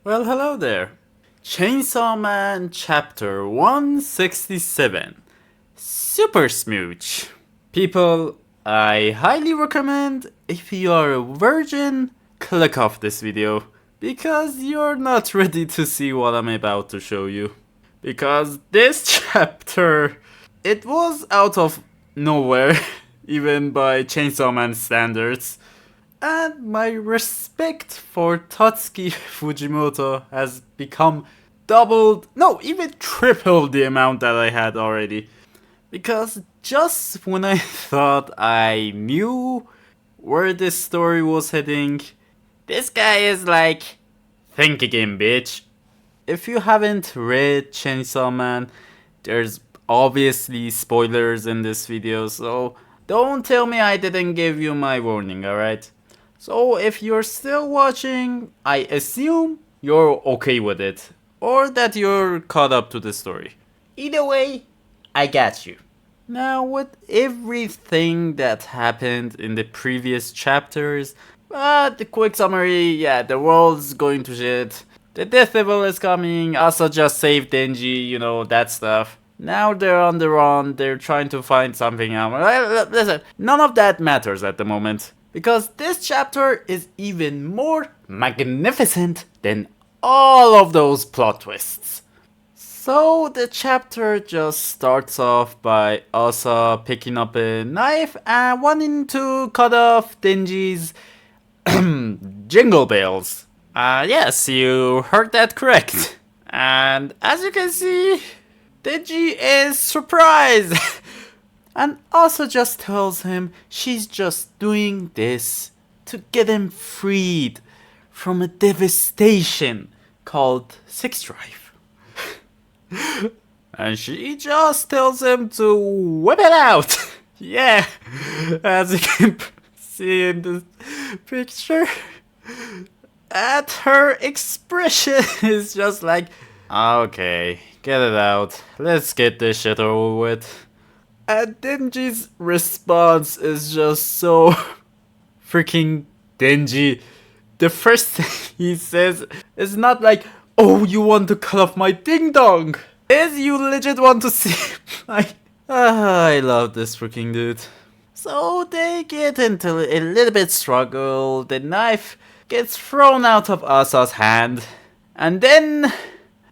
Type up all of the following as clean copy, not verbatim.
Well, hello there. Chainsaw Man Chapter 167 Super Smooch. People, I highly recommend if you are a virgin, click off this video because you're not ready to see what I'm about to show you. Because this chapter, it was out of nowhere, even by Chainsaw Man standards. And my respect for Tatsuki Fujimoto has become doubled, no, even tripled the amount that I had already. Because just when I thought I knew where this story was heading, this guy is like, think again, bitch. If you haven't read Chainsaw Man, there's obviously spoilers in this video, so don't tell me I didn't give you my warning, alright? So if you're still watching, I assume you're okay with it, or that you're caught up to the story. Either way, I got you. Now, with everything that happened in the previous chapters, the quick summary, yeah, the world's going to shit. The Death Devil is coming, Asa just saved Denji, you know, that stuff. Now they're on the run, they're trying to find something out. Listen, none of that matters at the moment. Because this chapter is even more magnificent than all of those plot twists. So the chapter just starts off by Asa picking up a knife and wanting to cut off Denji's jingle bells. Yes, you heard that correct. And as you can see, Denji is surprised. And also just tells him she's just doing this to get him freed from a devastation called sex drive. And she just tells him to whip it out. Yeah, as you can see in the picture. And her expression is just like, okay, get it out. Let's get this shit over with. And Denji's response is just so freaking dingy. The first thing he says is not like, oh, you want to cut off my ding dong. Is you legit want to see my... I love this freaking dude. So they get into a little bit struggle. The knife gets thrown out of Asa's hand. And then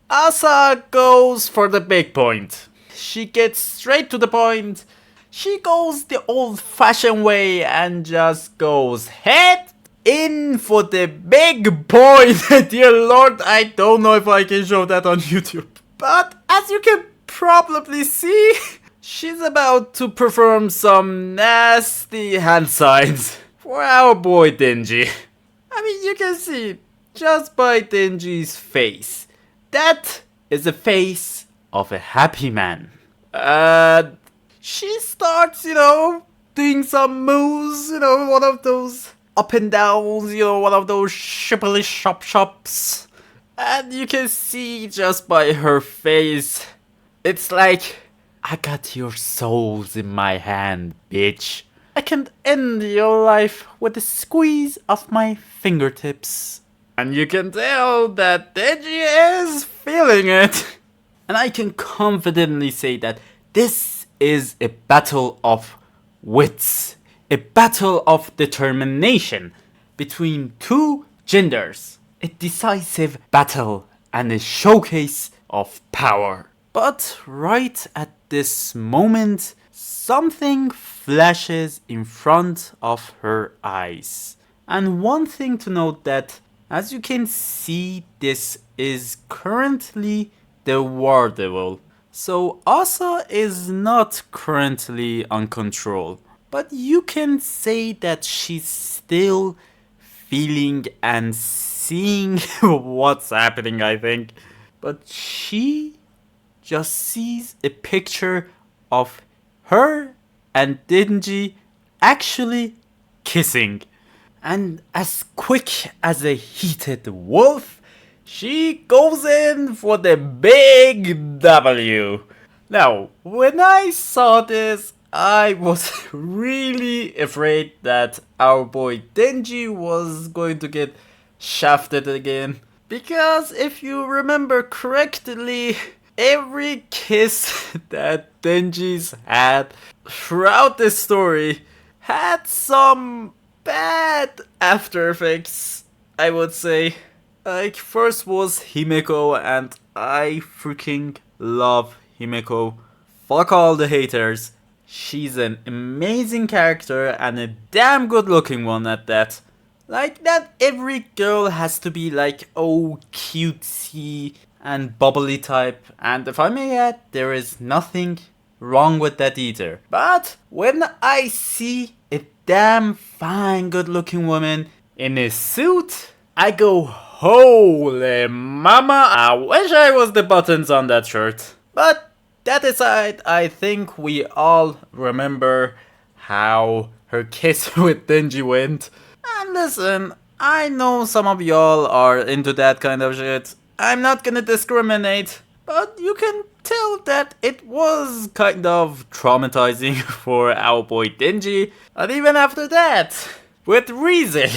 Asa goes for the big point. She gets straight to the point. She goes the old-fashioned way and just goes head in for the big point. Dear Lord, I don't know if I can show that on YouTube. But as you can probably see, she's about to perform some nasty hand signs for our boy Denji. I mean, you can see just by Denji's face. That is the face of a happy man. And she starts, doing some moves, one of those up and downs, one of those shippily shops. And you can see just by her face, it's like, I got your souls in my hand, bitch. I can end your life with a squeeze of my fingertips. And you can tell that Denji is feeling it. And I can confidently say that this is a battle of wits. A battle of determination between two genders. A decisive battle and a showcase of power. But right at this moment, something flashes in front of her eyes. And one thing to note that, as you can see, this is currently the War Devil. So Asa is not currently on control. But you can say that she's still feeling and seeing what's happening, I think. But she just sees a picture of her and Denji actually kissing. And as quick as a heated wolf, she goes in for the big W. Now, when I saw this, I was really afraid that our boy Denji was going to get shafted again. Because if you remember correctly, every kiss that Denji's had throughout this story had some bad after effects, I would say. Like, first was Himeko, and I freaking love Himeko. Fuck all the haters. She's an amazing character and a damn good looking one at that. Like, not every girl has to be like, oh, cutesy and bubbly type, and if I may add, there is nothing wrong with that either. But when I see a damn fine good looking woman in a suit, I go, holy mama, I wish I was the buttons on that shirt. But that aside, I think we all remember how her kiss with Denji went. And listen, I know some of y'all are into that kind of shit. I'm not gonna discriminate, but you can tell that it was kind of traumatizing for our boy Denji. And even after that, with Rize,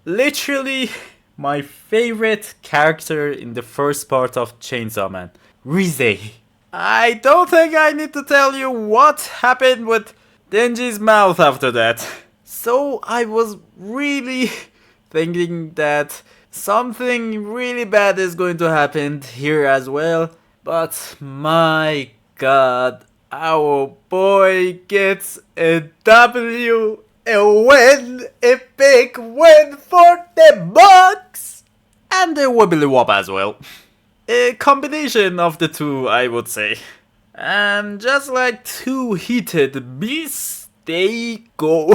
literally my favorite character in the first part of Chainsaw Man, Rize. I don't think I need to tell you what happened with Denji's mouth after that. So I was really thinking that something really bad is going to happen here as well. But my god, our boy gets a W, a win, a big win for the Bucks! And a wibbly wop as well. A combination of the two, I would say. And just like two heated beasts, they go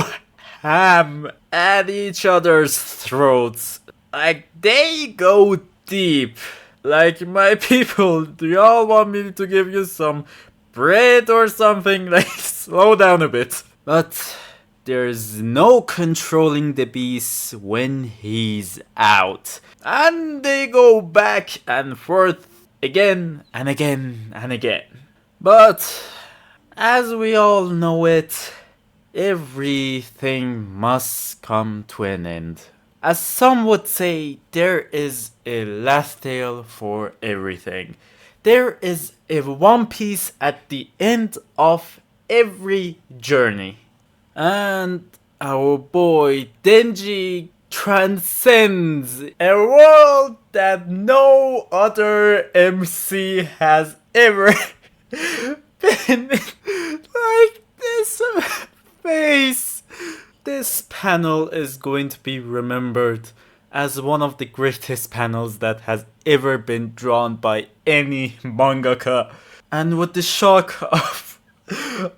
ham at each other's throats. Like, they go deep. Like, my people, do y'all want me to give you some bread or something? Like, slow down a bit. But there's no controlling the beast when he's out. And they go back and forth again and again and again. But as we all know it, everything must come to an end. As some would say, there is a last tale for everything. There is a One Piece at the end of every journey. And our boy Denji transcends a world that no other MC has ever been like this face. This panel is going to be remembered as one of the greatest panels that has ever been drawn by any mangaka. And with the shock of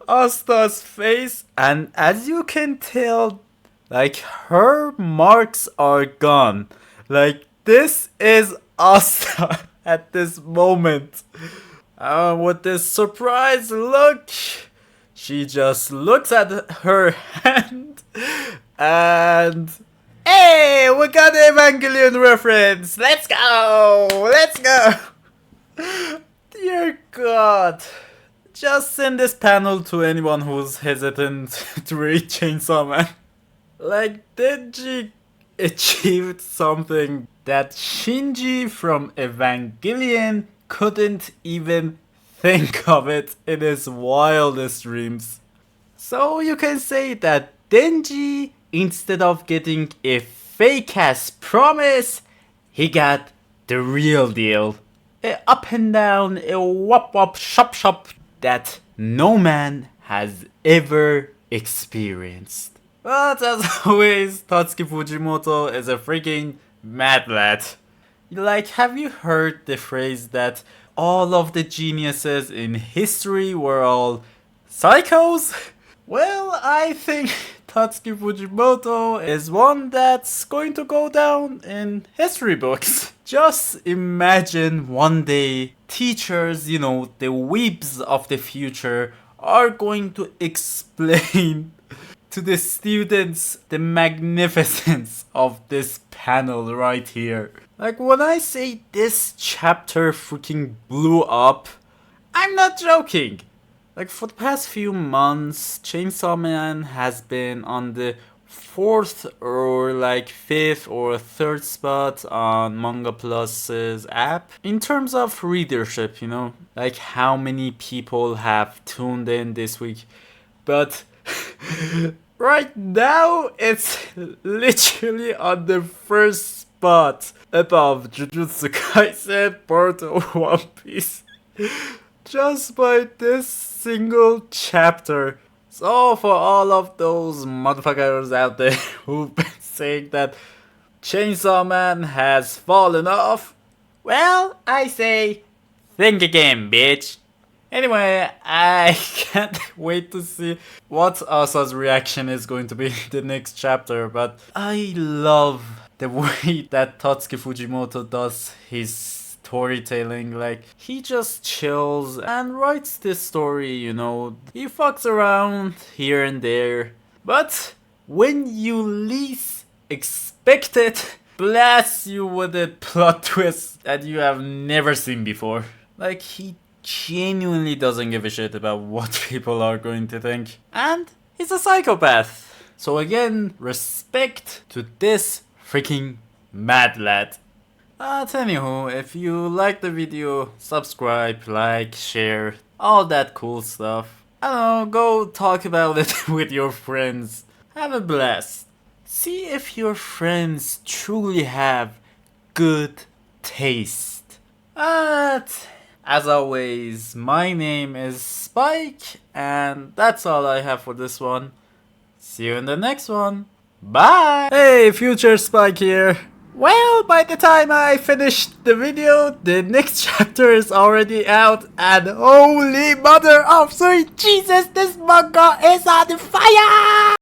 Asta's face, and as you can tell, like, her marks are gone. Like, this is Asta at this moment. With this surprised look, she just looks at her hand and... Hey, we got the Evangelion reference! Let's go! Let's go! Dear God. Just send this panel to anyone who's hesitant to read Chainsaw Man. Like, Denji achieved something that Shinji from Evangelion couldn't even think of it in his wildest dreams. So you can say that Denji, instead of getting a fake-ass promise, he got the real deal. A up and down, a wop wop shop shop that no man has ever experienced. But as always, Tatsuki Fujimoto is a freaking mad lad. Like, have you heard the phrase that all of the geniuses in history were all psychos? Well, I think Tatsuki Fujimoto is one that's going to go down in history books. Just imagine one day teachers, the weebs of the future, are going to explain to the students the magnificence of this panel right here. Like, when I say this chapter freaking blew up, I'm not joking. Like, for the past few months, Chainsaw Man has been on the fourth or like fifth or third spot on Manga Plus's app in terms of readership, you know, like how many people have tuned in this week. But right now it's literally on the first spot above Jujutsu Kaisen, Boruto, One Piece, just by this single chapter. So for all of those motherfuckers out there who've been saying that Chainsaw Man has fallen off, well, I say, think again, bitch. Anyway, I can't wait to see what Asa's reaction is going to be in the next chapter, but I love the way that Tatsuki Fujimoto does his storytelling. Like, he just chills and writes this story, you know. He fucks around here and there, but when you least expect it, blasts you with a plot twist that you have never seen before. Like, he genuinely doesn't give a shit about what people are going to think. And he's a psychopath. So again, respect to this freaking mad lad. Anywho, if you like the video, subscribe, like, share, all that cool stuff. I don't know, go talk about it with your friends. Have a blast. See if your friends truly have good taste. But as always, my name is Spike, and that's all I have for this one. See you in the next one. Bye! Hey, future Spike here. Well, by the time I finished the video, the next chapter is already out, and holy mother of sweet Jesus, this manga is on fire!